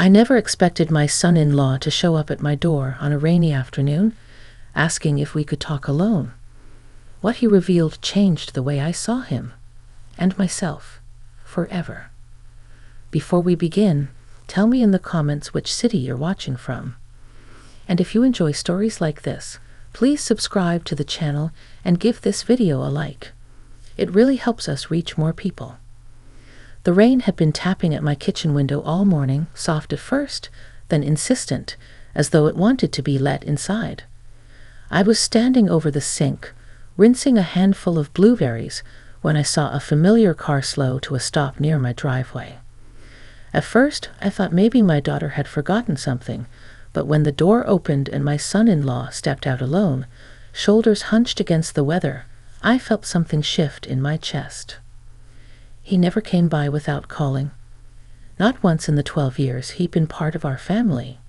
I never expected my son-in-law to show up at my door on a rainy afternoon, asking if we could talk alone. What he revealed changed the way I saw him, and myself, forever. Before we begin, tell me in the comments which city you're watching from. And if you enjoy stories like this, please subscribe to the channel and give this video a like. It really helps us reach more people. The rain had been tapping at my kitchen window all morning, soft at first, then insistent, as though it wanted to be let inside. I was standing over the sink, rinsing a handful of blueberries, when I saw a familiar car slow to a stop near my driveway. At first, I thought maybe my daughter had forgotten something, but when the door opened and my son-in-law stepped out alone, shoulders hunched against the weather, I felt something shift in my chest. He never came by without calling. Not once in the 12 years he'd been part of our family.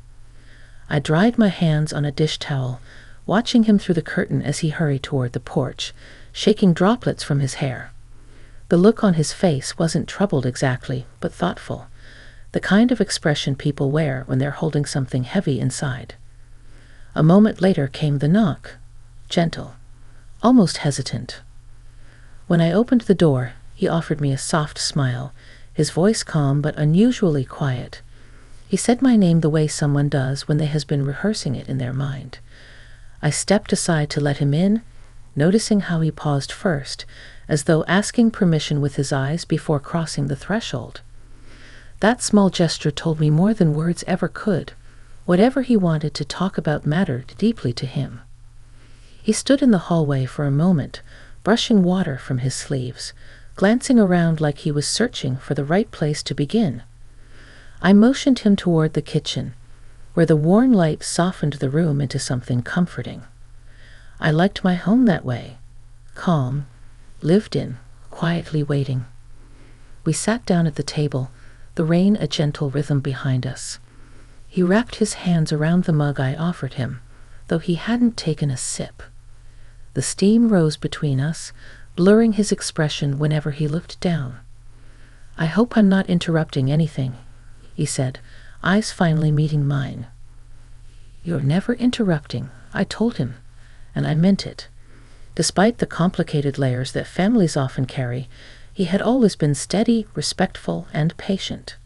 I dried my hands on a dish towel, watching him through the curtain as he hurried toward the porch, shaking droplets from his hair. The look on his face wasn't troubled exactly, but thoughtful, the kind of expression people wear when they're holding something heavy inside. A moment later came the knock, gentle, almost hesitant. When I opened the door, he offered me a soft smile, his voice calm but unusually quiet. He said my name the way someone does when they has been rehearsing it in their mind. I stepped aside to let him in, noticing how he paused first, as though asking permission with his eyes before crossing the threshold. That small gesture told me more than words ever could. Whatever he wanted to talk about mattered deeply to him. He stood in the hallway for a moment, brushing water from his sleeves, glancing around like he was searching for the right place to begin. I motioned him toward the kitchen, where the warm light softened the room into something comforting. I liked my home that way, calm, lived in, quietly waiting. We sat down at the table, the rain a gentle rhythm behind us. He wrapped his hands around the mug I offered him, though he hadn't taken a sip. The steam rose between us, blurring his expression whenever he looked down. "I hope I'm not interrupting anything," he said, eyes finally meeting mine. "You're never interrupting," I told him, and I meant it. Despite the complicated layers that families often carry, he had always been steady, respectful, and patient.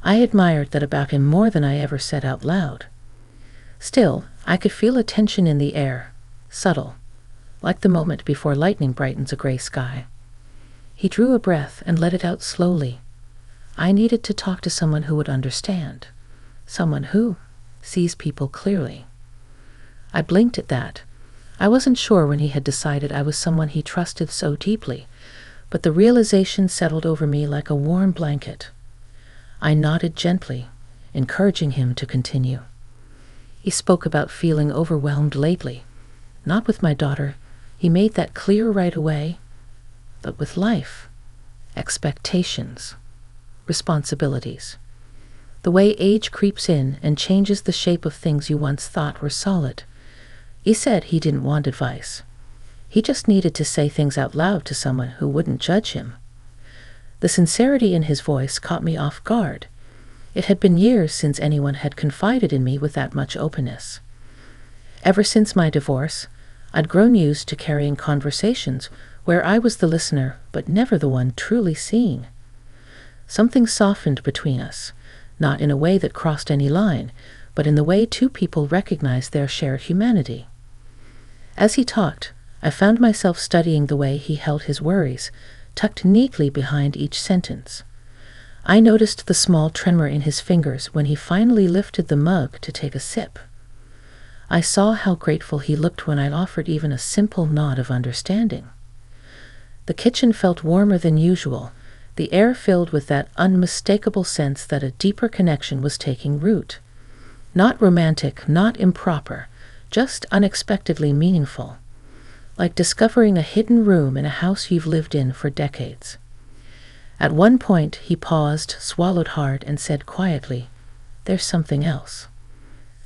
I admired that about him more than I ever said out loud. Still, I could feel a tension in the air, subtle, like the moment before lightning brightens a gray sky. He drew a breath and let it out slowly. I needed to talk to someone who would understand, someone who sees people clearly. I blinked at that. I wasn't sure when he had decided I was someone he trusted so deeply, but the realization settled over me like a warm blanket. I nodded gently, encouraging him to continue. He spoke about feeling overwhelmed lately, not with my daughter, he made that clear right away, but with life, expectations, responsibilities. The way age creeps in and changes the shape of things you once thought were solid. He said he didn't want advice. He just needed to say things out loud to someone who wouldn't judge him. The sincerity in his voice caught me off guard. It had been years since anyone had confided in me with that much openness. Ever since my divorce, I'd grown used to carrying conversations where I was the listener but never the one truly seeing. Something softened between us, not in a way that crossed any line, but in the way two people recognized their shared humanity. As he talked, I found myself studying the way he held his worries, tucked neatly behind each sentence. I noticed the small tremor in his fingers when he finally lifted the mug to take a sip. I saw how grateful he looked when I offered even a simple nod of understanding. The kitchen felt warmer than usual, the air filled with that unmistakable sense that a deeper connection was taking root. Not romantic, not improper, just unexpectedly meaningful. Like discovering a hidden room in a house you've lived in for decades. At one point, he paused, swallowed hard, and said quietly, "There's something else.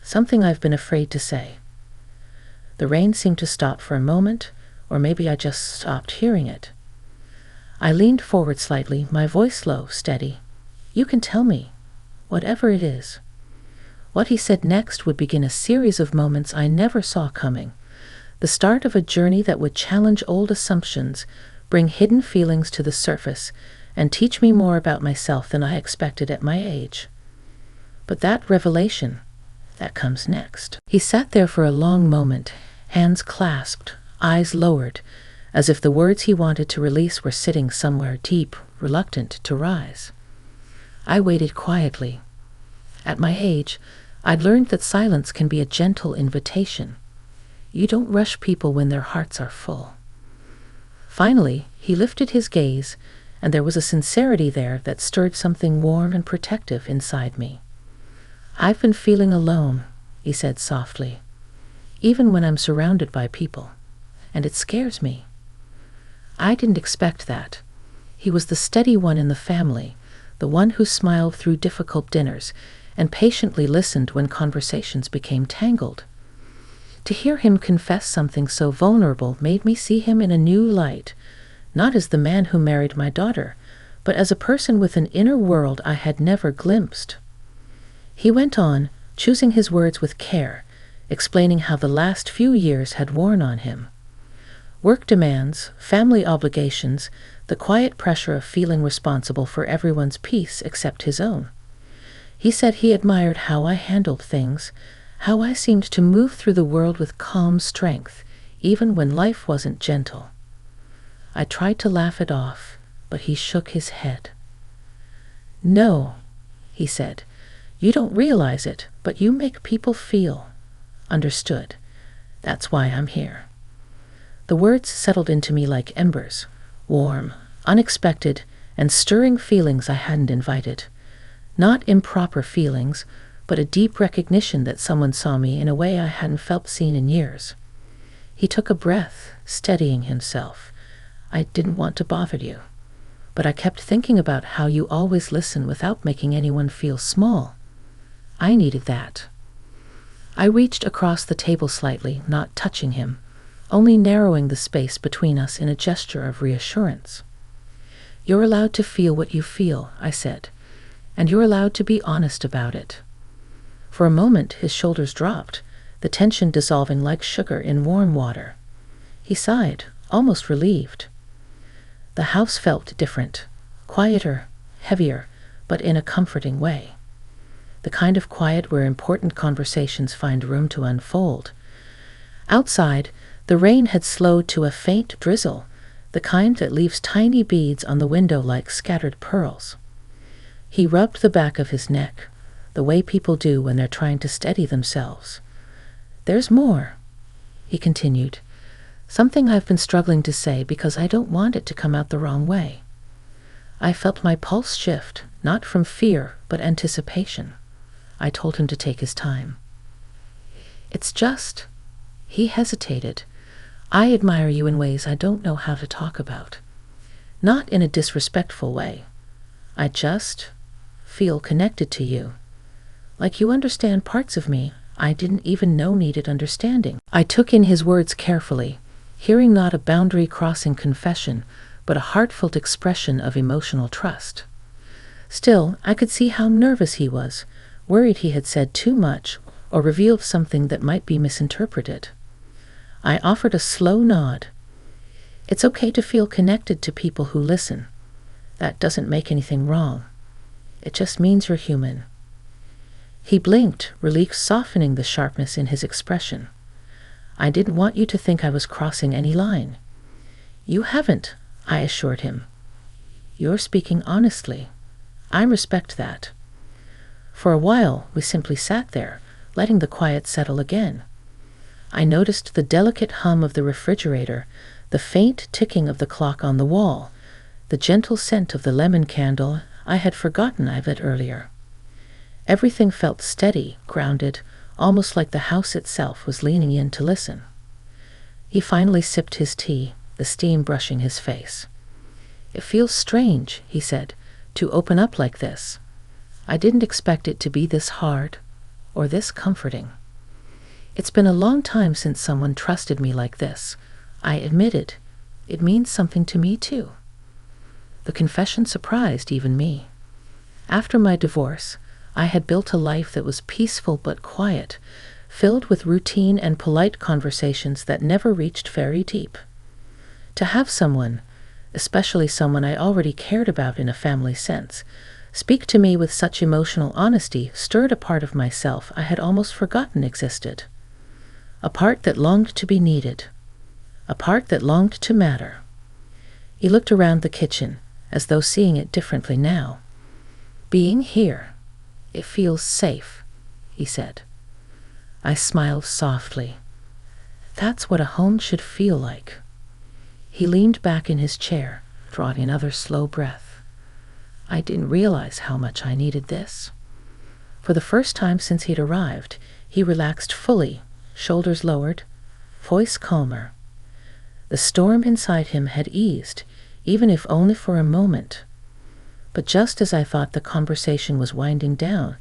Something I've been afraid to say." The rain seemed to stop for a moment, or maybe I just stopped hearing it. I leaned forward slightly, my voice low, steady. "You can tell me. whatever it is. What he said next would begin a series of moments I never saw coming, the start of a journey that would challenge old assumptions, bring hidden feelings to the surface, and teach me more about myself than I expected at my age. But that revelation, that comes next. He sat there for a long moment, hands clasped, eyes lowered, as if the words he wanted to release were sitting somewhere deep, reluctant to rise. I waited quietly. At my age, I'd learned that silence can be a gentle invitation. You don't rush people when their hearts are full. Finally, he lifted his gaze, and there was a sincerity there that stirred something warm and protective inside me. "I've been feeling alone," he said softly, "even when I'm surrounded by people, and it scares me." I didn't expect that. He was the steady one in the family, the one who smiled through difficult dinners and patiently listened when conversations became tangled. To hear him confess something so vulnerable made me see him in a new light, not as the man who married my daughter, but as a person with an inner world I had never glimpsed. He went on, choosing his words with care, explaining how the last few years had worn on him. Work demands, family obligations, the quiet pressure of feeling responsible for everyone's peace except his own. He said he admired how I handled things, how I seemed to move through the world with calm strength, even when life wasn't gentle. I tried to laugh it off, but he shook his head. "No," he said, "you don't realize it, but you make people feel understood. That's why I'm here." The words settled into me like embers, warm, unexpected, and stirring feelings I hadn't invited. Not improper feelings, but a deep recognition that someone saw me in a way I hadn't felt seen in years. He took a breath, steadying himself. "I didn't want to bother you, but I kept thinking about how you always listen without making anyone feel small. I needed that." I reached across the table slightly, not touching him, only narrowing the space between us in a gesture of reassurance. "You're allowed to feel what you feel," I said, "and you're allowed to be honest about it." For a moment, his shoulders dropped, the tension dissolving like sugar in warm water. He sighed, almost relieved. The house felt different, quieter, heavier, but in a comforting way. The kind of quiet where important conversations find room to unfold. Outside, the rain had slowed to a faint drizzle, the kind that leaves tiny beads on the window like scattered pearls. He rubbed the back of his neck, the way people do when they're trying to steady themselves. "There's more," he continued, "something I've been struggling to say because I don't want it to come out the wrong way." I felt my pulse shift, not from fear, but anticipation. I told him to take his time. "It's just," he hesitated, "I admire you in ways I don't know how to talk about. Not in a disrespectful way. I just feel connected to you. Like you understand parts of me I didn't even know needed understanding." I took in his words carefully, hearing not a boundary-crossing confession, but a heartfelt expression of emotional trust. Still, I could see how nervous he was, worried he had said too much or revealed something that might be misinterpreted. I offered a slow nod. "It's okay to feel connected to people who listen. That doesn't make anything wrong. It just means you're human." He blinked, relief softening the sharpness in his expression. "I didn't want you to think I was crossing any line." "You haven't," I assured him. "You're speaking honestly. I respect that." For a while, we simply sat there, letting the quiet settle again. I noticed the delicate hum of the refrigerator, the faint ticking of the clock on the wall, the gentle scent of the lemon candle I had forgotten I lit earlier. Everything felt steady, grounded, almost like the house itself was leaning in to listen. He finally sipped his tea, the steam brushing his face. "It feels strange," he said, "to open up like this. I didn't expect it to be this hard, or this comforting. It's been a long time since someone trusted me like this," I admitted. "It means something to me, too." The confession surprised even me. After my divorce, I had built a life that was peaceful but quiet, filled with routine and polite conversations that never reached very deep. To have someone, especially someone I already cared about in a family sense, speak to me with such emotional honesty stirred a part of myself I had almost forgotten existed. A part that longed to be needed. A part that longed to matter. He looked around the kitchen, as though seeing it differently now. "Being here, it feels safe," he said. I smiled softly. That's what a home should feel like. He leaned back in his chair, drawing another slow breath. I didn't realize how much I needed this. For the first time since he'd arrived, he relaxed fully, shoulders lowered, voice calmer. The storm inside him had eased, even if only for a moment. But just as I thought the conversation was winding down,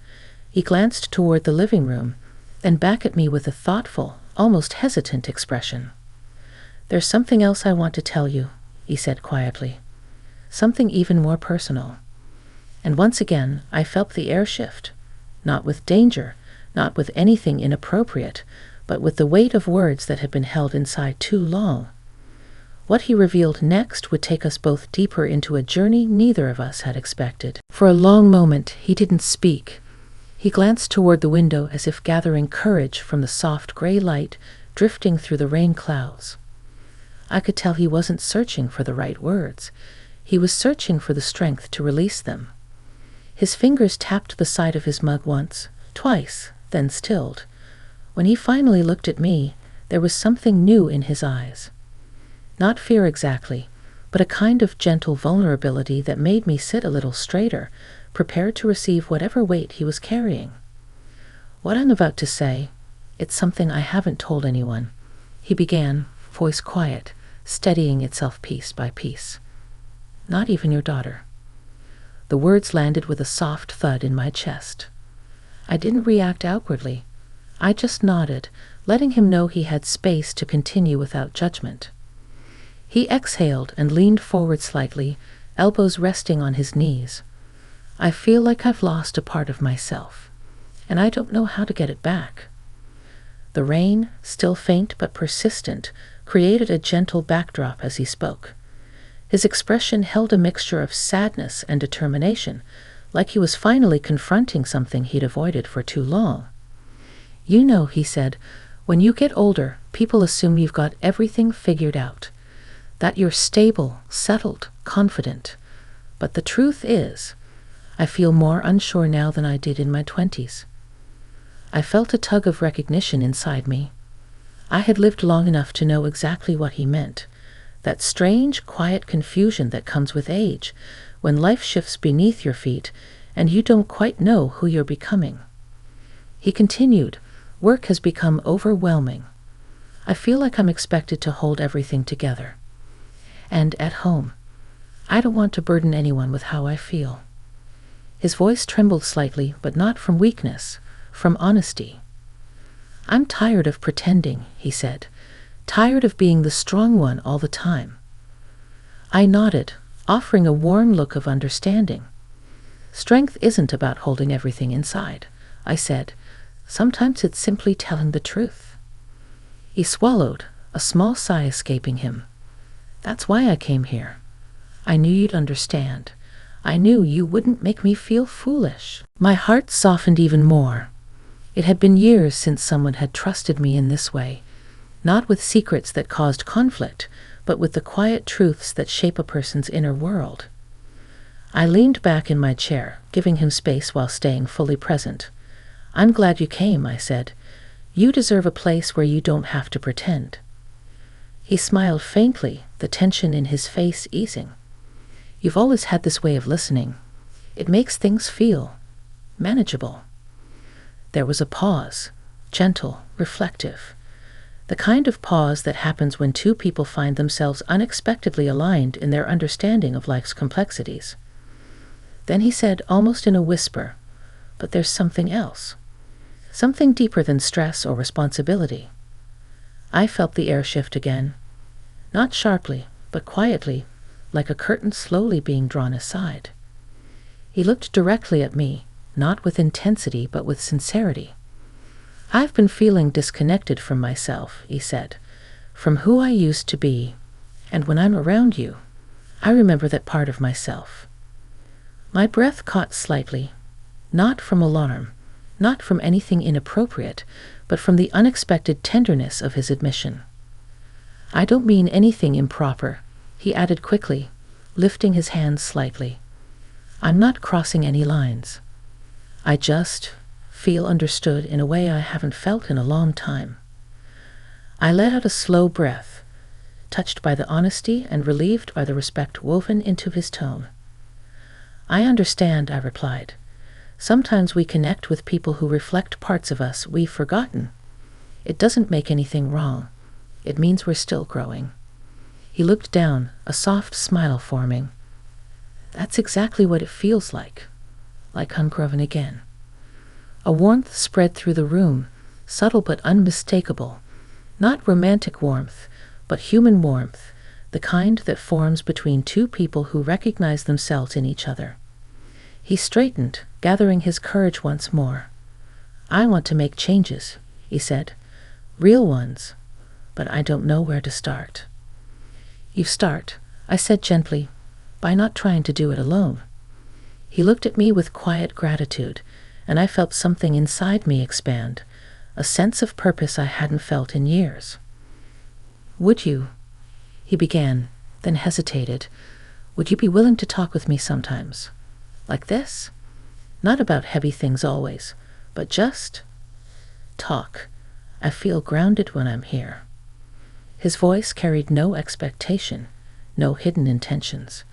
he glanced toward the living room, then back at me with a thoughtful, almost hesitant expression. "There's something else I want to tell you," he said quietly. "Something even more personal." And once again, I felt the air shift, not with danger, not with anything inappropriate, but with the weight of words that had been held inside too long. What he revealed next would take us both deeper into a journey neither of us had expected. For a long moment, he didn't speak. He glanced toward the window as if gathering courage from the soft gray light drifting through the rain clouds. I could tell he wasn't searching for the right words. He was searching for the strength to release them. His fingers tapped the side of his mug once, twice, then stilled. When he finally looked at me, there was something new in his eyes. Not fear exactly, but a kind of gentle vulnerability that made me sit a little straighter, prepared to receive whatever weight he was carrying. "What I'm about to say, it's something I haven't told anyone," he began, voice quiet, steadying itself piece by piece. "Not even your daughter." The words landed with a soft thud in my chest. I didn't react outwardly. I just nodded, letting him know he had space to continue without judgment. He exhaled and leaned forward slightly, elbows resting on his knees. "I feel like I've lost a part of myself, and I don't know how to get it back." The rain, still faint but persistent, created a gentle backdrop as he spoke. His expression held a mixture of sadness and determination, like he was finally confronting something he'd avoided for too long. "You know," he said, "when you get older, people assume you've got everything figured out, that you're stable, settled, confident. But the truth is, I feel more unsure now than I did in my 20s. I felt a tug of recognition inside me. I had lived long enough to know exactly what he meant, that strange, quiet confusion that comes with age, when life shifts beneath your feet and you don't quite know who you're becoming." He continued, "Work has become overwhelming. I feel like I'm expected to hold everything together. And at home, I don't want to burden anyone with how I feel." His voice trembled slightly, but not from weakness, from honesty. "I'm tired of pretending," he said, "tired of being the strong one all the time." I nodded, offering a warm look of understanding. "Strength isn't about holding everything inside," I said. "Sometimes it's simply telling the truth." He swallowed, a small sigh escaping him. "That's why I came here. I knew you'd understand. I knew you wouldn't make me feel foolish." My heart softened even more. It had been years since someone had trusted me in this way, not with secrets that caused conflict, but with the quiet truths that shape a person's inner world. I leaned back in my chair, giving him space while staying fully present. "I'm glad you came," I said. "You deserve a place where you don't have to pretend." He smiled faintly, the tension in his face easing. "You've always had this way of listening. It makes things feel manageable." There was a pause, gentle, reflective. The kind of pause that happens when two people find themselves unexpectedly aligned in their understanding of life's complexities. Then he said, almost in a whisper, "But there's something else. Something deeper than stress or responsibility." I felt the air shift again. Not sharply, but quietly, like a curtain slowly being drawn aside. He looked directly at me, not with intensity but with sincerity. "I've been feeling disconnected from myself," he said, "from who I used to be, and when I'm around you, I remember that part of myself." My breath caught slightly, not from alarm, not from anything inappropriate, but from the unexpected tenderness of his admission. "I don't mean anything improper," he added quickly, lifting his hands slightly. "I'm not crossing any lines. I just feel understood in a way I haven't felt in a long time." I let out a slow breath, touched by the honesty and relieved by the respect woven into his tone. "I understand," I replied. "Sometimes we connect with people who reflect parts of us we've forgotten. It doesn't make anything wrong. It means we're still growing." He looked down, a soft smile forming. "That's exactly what it feels like ungrown again." A warmth spread through the room, subtle but unmistakable. Not romantic warmth, but human warmth, the kind that forms between two people who recognize themselves in each other. He straightened, gathering his courage once more. "I want to make changes," he said. "Real ones, but I don't know where to start." "You start," I said gently, "by not trying to do it alone." He looked at me with quiet gratitude, and I felt something inside me expand, a sense of purpose I hadn't felt in years. "Would you," he began, then hesitated, "would you be willing to talk with me sometimes? Like this? Not about heavy things always, but just talk. I feel grounded when I'm here." His voice carried no expectation, no hidden intentions.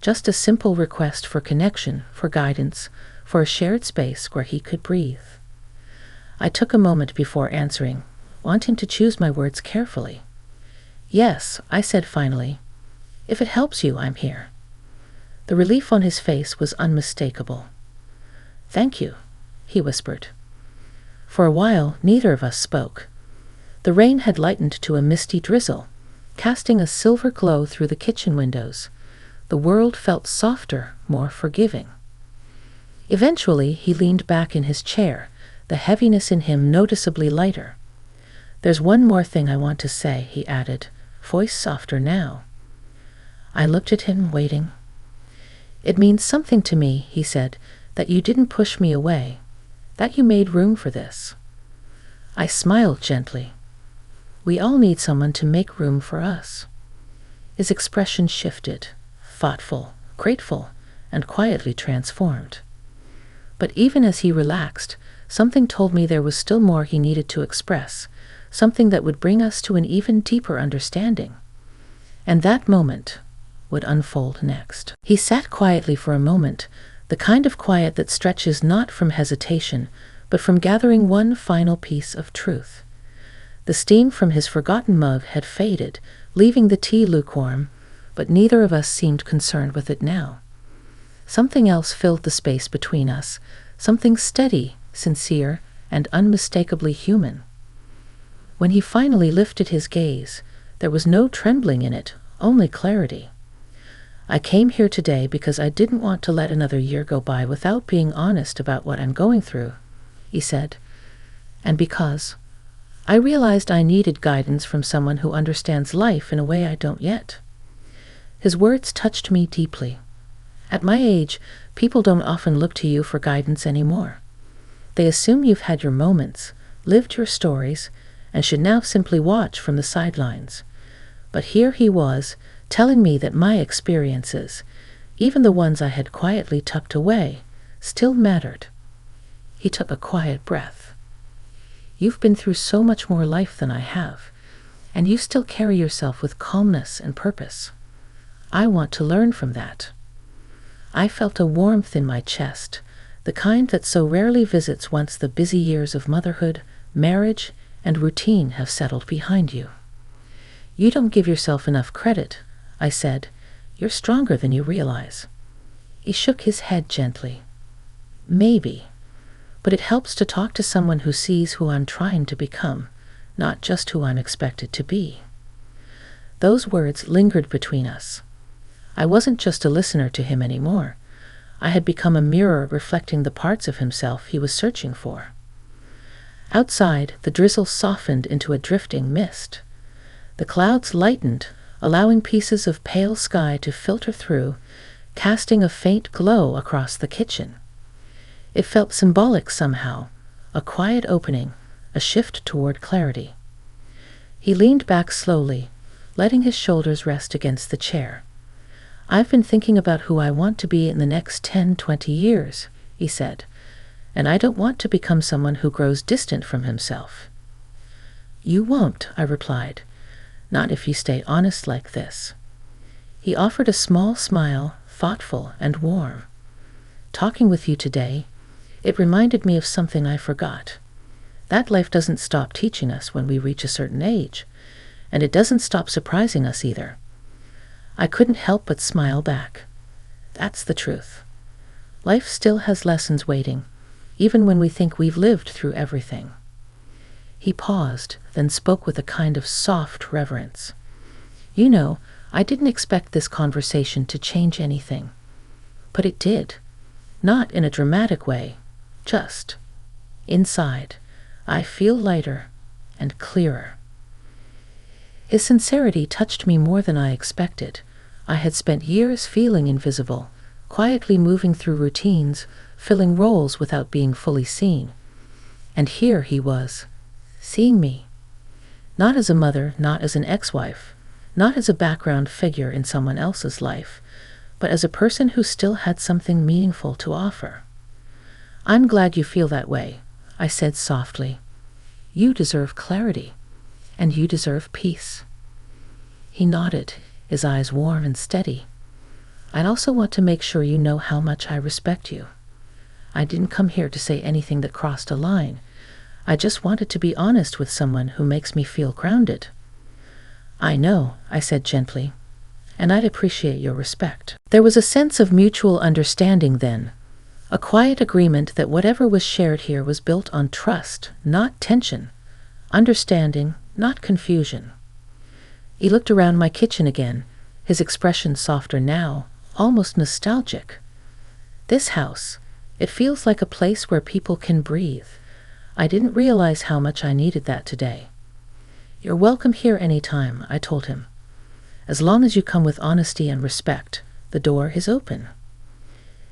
Just a simple request for connection, for guidance, for a shared space where he could breathe. I took a moment before answering, wanting to choose my words carefully. "Yes," I said finally. "If it helps you, I'm here." The relief on his face was unmistakable. "Thank you," he whispered. For a while, neither of us spoke. The rain had lightened to a misty drizzle, casting a silver glow through the kitchen windows. The world felt softer, more forgiving. Eventually, he leaned back in his chair, the heaviness in him noticeably lighter. "There's one more thing I want to say," he added, voice softer now. I looked at him, waiting. "It means something to me," he said, "that you didn't push me away, that you made room for this." I smiled gently. "We all need someone to make room for us." His expression shifted, thoughtful, grateful, and quietly transformed. But even as he relaxed, something told me there was still more he needed to express, something that would bring us to an even deeper understanding. And that moment would unfold next. He sat quietly for a moment, the kind of quiet that stretches not from hesitation, but from gathering one final piece of truth. The steam from his forgotten mug had faded, leaving the tea lukewarm, but neither of us seemed concerned with it now. Something else filled the space between us, something steady, sincere, and unmistakably human. When he finally lifted his gaze, there was no trembling in it, only clarity. "I came here today because I didn't want to let another year go by without being honest about what I'm going through," he said. "And because I realized I needed guidance from someone who understands life in a way I don't yet." His words touched me deeply. At my age, people don't often look to you for guidance anymore. They assume you've had your moments, lived your stories, and should now simply watch from the sidelines. But here he was, telling me that my experiences, even the ones I had quietly tucked away, still mattered. He took a quiet breath. "You've been through so much more life than I have, and you still carry yourself with calmness and purpose. I want to learn from that." I felt a warmth in my chest, the kind that so rarely visits once the busy years of motherhood, marriage, and routine have settled behind you. "You don't give yourself enough credit," I said. "You're stronger than you realize." He shook his head gently. "Maybe, but it helps to talk to someone who sees who I'm trying to become, not just who I'm expected to be." Those words lingered between us. I wasn't just a listener to him anymore. I had become a mirror reflecting the parts of himself he was searching for. Outside, the drizzle softened into a drifting mist. The clouds lightened, allowing pieces of pale sky to filter through, casting a faint glow across the kitchen. It felt symbolic somehow, a quiet opening, a shift toward clarity. He leaned back slowly, letting his shoulders rest against the chair. "I've been thinking about who I want to be in the next 10-20 years, he said, "and I don't want to become someone who grows distant from himself." "You won't," I replied, "not if you stay honest like this." He offered a small smile, thoughtful and warm. "Talking with you today, it reminded me of something I forgot. That life doesn't stop teaching us when we reach a certain age, and it doesn't stop surprising us either." I couldn't help but smile back. That's the truth. Life still has lessons waiting, even when we think we've lived through everything. He paused, then spoke with a kind of soft reverence. "You know, I didn't expect this conversation to change anything. But it did. Not in a dramatic way, just inside. I feel lighter and clearer." His sincerity touched me more than I expected. I had spent years feeling invisible, quietly moving through routines, filling roles without being fully seen. And here he was, seeing me. Not as a mother, not as an ex-wife, not as a background figure in someone else's life, but as a person who still had something meaningful to offer. "I'm glad you feel that way," I said softly. "You deserve clarity, and you deserve peace." He nodded, his eyes warm and steady. "I'd also want to make sure you know how much I respect you. I didn't come here to say anything that crossed a line. I just wanted to be honest with someone who makes me feel grounded." "I know," I said gently, "and I'd appreciate your respect." There was a sense of mutual understanding then, a quiet agreement that whatever was shared here was built on trust, not tension, understanding, not confusion. He looked around my kitchen again, his expression softer now, almost nostalgic. "This house, it feels like a place where people can breathe. I didn't realize how much I needed that today." "You're welcome here anytime," I told him. "As long as you come with honesty and respect, the door is open."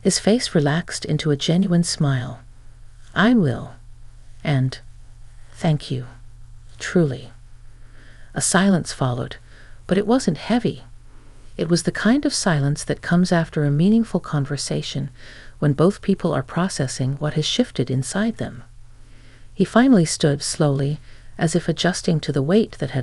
His face relaxed into a genuine smile. "I will. And thank you. Truly." A silence followed, but it wasn't heavy. It was the kind of silence that comes after a meaningful conversation, when both people are processing what has shifted inside them. He finally stood slowly, as if adjusting to the weight that had